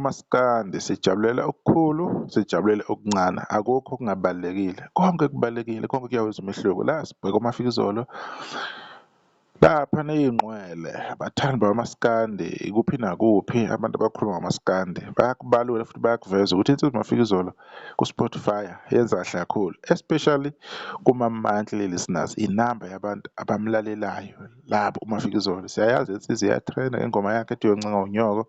kumaskandi sijabulela okukhulu, sijabulele okuncane, akukho okungabalulekile, konke kubalulekile, konke kuyawenza umehluko. La sibheka uMafikizolo lapha ney'nqwele, abathandi bamaskandi, ikuphi nakuphi, abantu abakhuluma ngamaskandi bayakubalula futhi bayakuveza ukuthi insizwa uMafikizolo ku-Spotify yenza kahle kakhulu, especially kuma-monthly listeners, inamba yabantu abamlalelayo labo uMafikizolo. Siyayazi insizwa iyatrenda ingoma yakhe ethi Yoncenga Unyoko,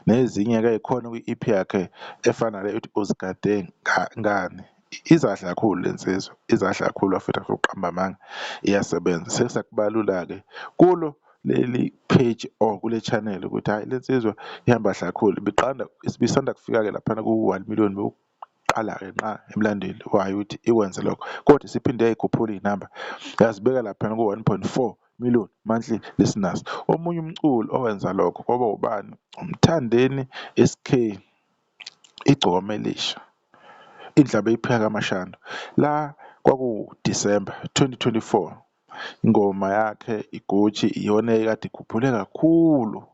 nezinye-ke ey'khona kwi-EP yakhe efana nale ethi Uzigade Ngani. Iza kahle kakhulu le nsizwa, iza kahle kakhulu futhi ukuqamba amanga, iyasebenza. Sekusakubalula-ke kulo leli page or kule channel ukuthi hhayi le nsizwa ihamba kahle kakhulu, ibisanda kufika-ke laphana ku-1 million bewuqala-ke nqa emlandweni wayo ukuthi ikwenze lokho, kodwa isiphinde yayikhuphula iy'namba yazibeka laphana ku-1.4 million monthly listeners. Omunye umculi owenza lokho kwaba ubani? Umthandeni SK, Igcoko Elisha, Indlebe Ipheka Kamashando. La kwaku-December 2024, ingoma yakhe iGucci iyona ekade ikhuphule kakhulu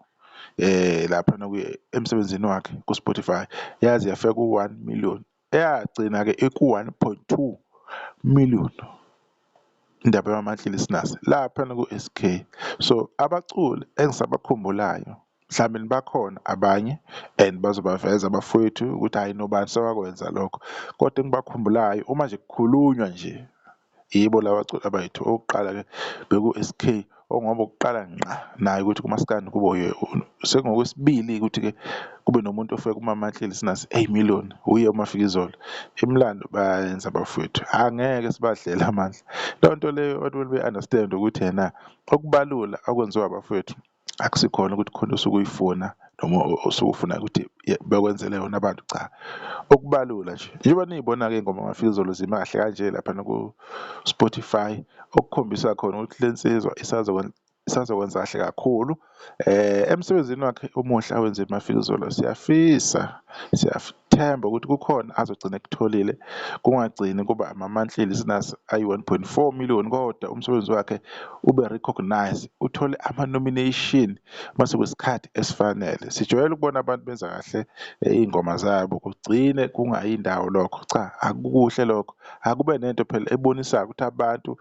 laphana emsebenzini wakhe ku-Spotify, yaze yafika ku-1 million, eyagcina-ke eku-1.2 million indaba yama-monthly listeners laphana ku-SK. So abaculi engisabakhumbulayo, mhlawumbe bakhona abanye and bazobaveza abafowethu ukuthi hhayi nobani sewakwenza lokho, kodwa engibakhumbulayo uma nje kukhulunywa nje yibo laba baculi abayithu. Okokuqala-ke beku-SK, ongoba ukuqala ngqa naye ukuthi kumaskandi kube sekungokwesibili ukuthi-ke kube nomuntu ofika kuma-monthly listeners 8 million, uye uMafikizolo. Imlando bayayenza abafowethu, angeke sibadlele amandla. Leyo nto leyo abantu be-understand ukuthi yena okubalula akwenziwa abafowethu akusikhona ukuthi khona osuke uyifuna noma osuke ufuna ukuthi bekwenzele yona abantu, cha. Okubalula nje njengoba niy'bona-ke iy'ngoma kaMafikizolo zima kahle kanje laphana ku-Spotify, okukhombisa khona ukuthi le nsizwa isazokwenza kahle kakhulu emsebenzini wakhe omuhle awenze uMafikizolo. Siyathemba ukuthi kukhona azogcina ekutholile, kungagcini kuba ama-monthly listeners ayi-1.4 million, kodwa umsebenzi wakhe ube recognized, uthole ama-nomination mase kwesikhathi esifanele. Sijwayele ukubona abantu benza kahle iy'ngoma zabo kugcine kungayindawo lokho, cha, akukuhle lokho. Akube nento phela ebonisayo ukuthi abantu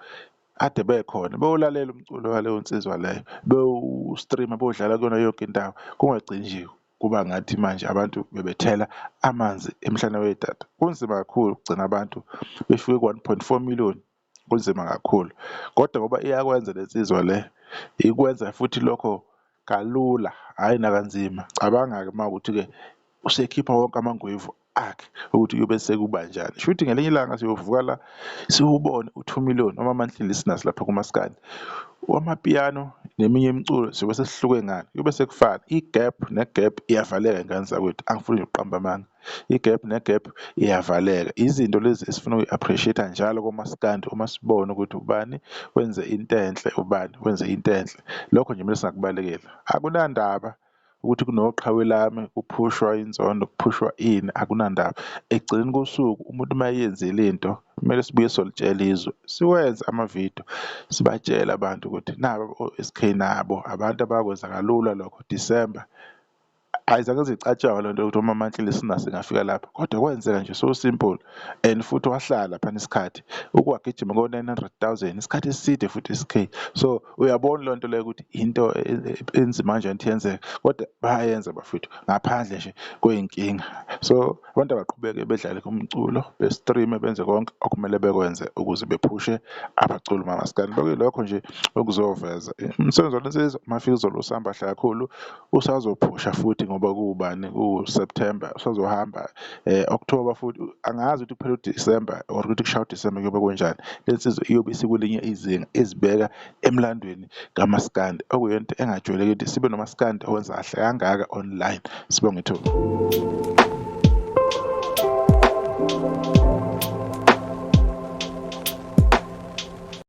ade bekhona bewulalela umculo waleyo nsizwa leyo, bewu-streama, bewudlala kuyona yonke indawo, kungagcini nje kuba ngathi manje abantu bebethela amanzi emhlane wetata. Kunzima kakhulu ukugcina abantu befike ku-1.4 million, kunzima kakhulu, kodwa ngoba iyakwenza le nsizwa le, ikwenza futhi lokho kalula, hhayi nakanzima. Cabanga-ke uma ukuthi-ke usekhipha wonke amangwevu akhe ukuthi kuyobe sekubanjani. Shuthi ngelinye ilanga siyovuka la siwubone u-2 million ama-monthly listeners lapha kumaskandi. Wamapiyano neminye imiculo siyobe sesihluke ngani, kuyobe sekufana. I-gap ne-gap iyavaleka ngane zakwethu, angifuni nje ukuqamba amanga, i-gap ne-gap iyavaleka. Izinto lezi esifuna uyi-appreciate-a njalo komaskandi uma sibona ukuthi ubani wenze into enhle, ubani wenze into enhle. Lokho nje kumele singakubalekela, akunandaba ukuthi kunoqhawe lami kuphushwa inzondo, kuphushwa ini, akunandaba. Ekugcineni kosuku umuntu uma yenzile into kumele sibuye solitshela izwe, siwenze amavidiyo sibatshele abantu ukuthi nabo o-SK nabo abantu abakwenza kalula lokho. December ayizange zicatshangwe lento yokuthi ama-monthly listeners singafika lapha, kodwa kwenzeka nje so simple, and futhi wahlala laphana isikhathi ukuwagijima ko-900,000 isikhathi eside futhi SK. So uyabona leyo nto leyo ukuthi into enzima kanjani ukuthi yenzeka, kodwa bayayenza bafowethu ngaphandle nje kwey'nkinga. So abantu abaqhubeke bedlale kumculo, be-stream-e, benze konke okumele bekwenze ukuze bephushe abaculi bamaskandi. Lokho nje okuzoveza umsebenzi walensizwa uMafikizolo usahamba kahle kakhulu, usazophusha futhi ngoba kuwubani, ku-September usazohamba, October futhi angazi ukuthi kuphela uDisemba or ukuthi kushaya uDisemba kuyobe kunjani. Le nsizwa iyobe isikulinye izinga ezibeka emlandweni kamaskandi, okuyinto engajwayelekile ukuthi sibe nomaskandi owenza kahle kangaka online. Sibonge ithuba.